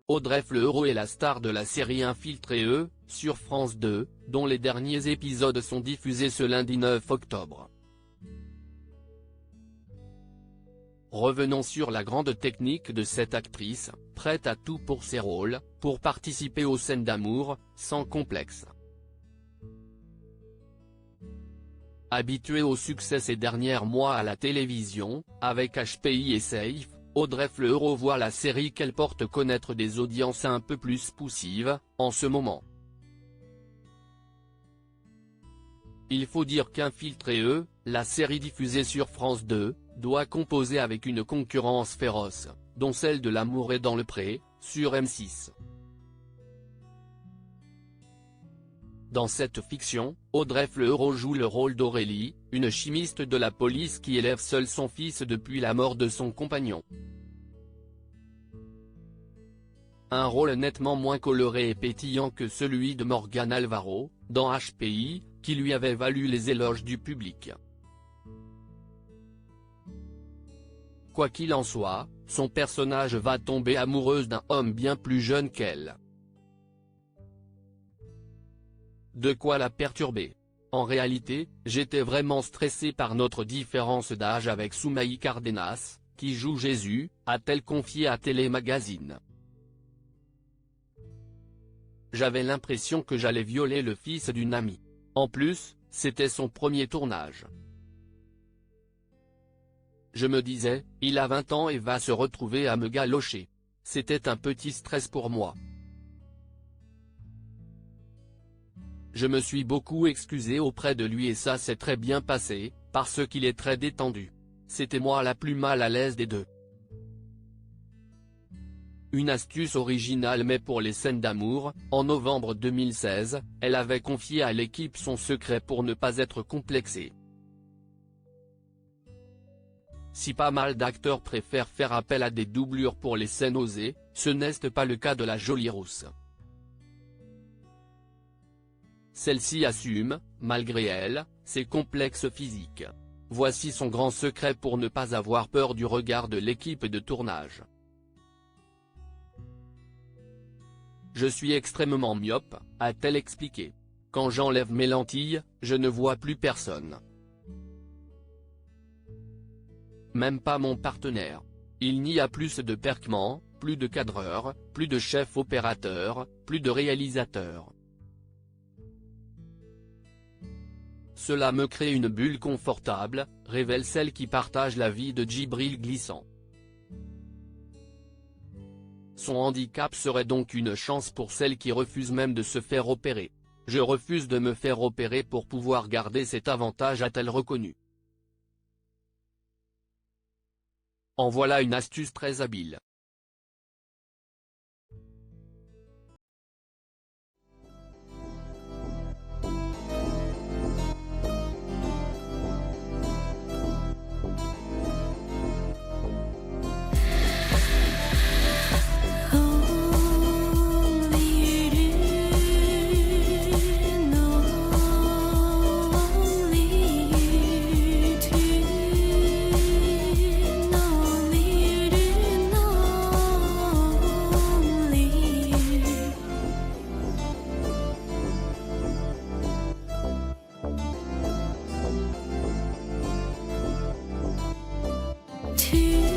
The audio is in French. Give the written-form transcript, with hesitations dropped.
Audrey Fleurot est la star de la série Infiltré sur France 2, dont les derniers épisodes sont diffusés ce lundi 9 octobre. Revenons sur la grande technique de cette actrice, prête à tout pour ses rôles, pour participer aux scènes d'amour, sans complexe. Habituée au succès ces derniers mois à la télévision, avec HPI et Safe, Audrey Fleurot voit la série qu'elle porte connaître des audiences un peu plus poussives, en ce moment. Il faut dire qu'Infiltré, la série diffusée sur France 2, doit composer avec une concurrence féroce, dont celle de L'amour est dans le pré, sur M6. Dans cette fiction, Audrey Fleurot joue le rôle d'Aurélie, une chimiste de la police qui élève seule son fils depuis la mort de son compagnon. Un rôle nettement moins coloré et pétillant que celui de Morgane Alvaro, dans HPI, qui lui avait valu les éloges du public. Quoi qu'il en soit, son personnage va tomber amoureuse d'un homme bien plus jeune qu'elle. De quoi la perturber. En réalité, j'étais vraiment stressé par notre différence d'âge avec Soumaï Cardenas, qui joue Jésus, a-t-elle confié à Télé Magazine. J'avais l'impression que j'allais violer le fils d'une amie. En plus, c'était son premier tournage. Je me disais, il a 20 ans et va se retrouver à me galocher. C'était un petit stress pour moi. Je me suis beaucoup excusé auprès de lui et ça s'est très bien passé, parce qu'il est très détendu. C'était moi la plus mal à l'aise des deux. Une astuce originale mais pour les scènes d'amour, en novembre 2016, elle avait confié à l'équipe son secret pour ne pas être complexée. Si pas mal d'acteurs préfèrent faire appel à des doublures pour les scènes osées, ce n'est pas le cas de la jolie rousse. Celle-ci assume, malgré elle, ses complexes physiques. Voici son grand secret pour ne pas avoir peur du regard de l'équipe de tournage. Je suis extrêmement myope, a-t-elle expliqué. Quand j'enlève mes lentilles, je ne vois plus personne. Même pas mon partenaire. Il n'y a plus de perkman, plus de cadreur, plus de chef opérateur, plus de réalisateur. Cela me crée une bulle confortable, révèle celle qui partage la vie de Djibril Glissant. Son handicap serait donc une chance pour celle qui refuse même de se faire opérer. Je refuse de me faire opérer pour pouvoir garder cet avantage, a-t-elle reconnu. En voilà une astuce très habile. To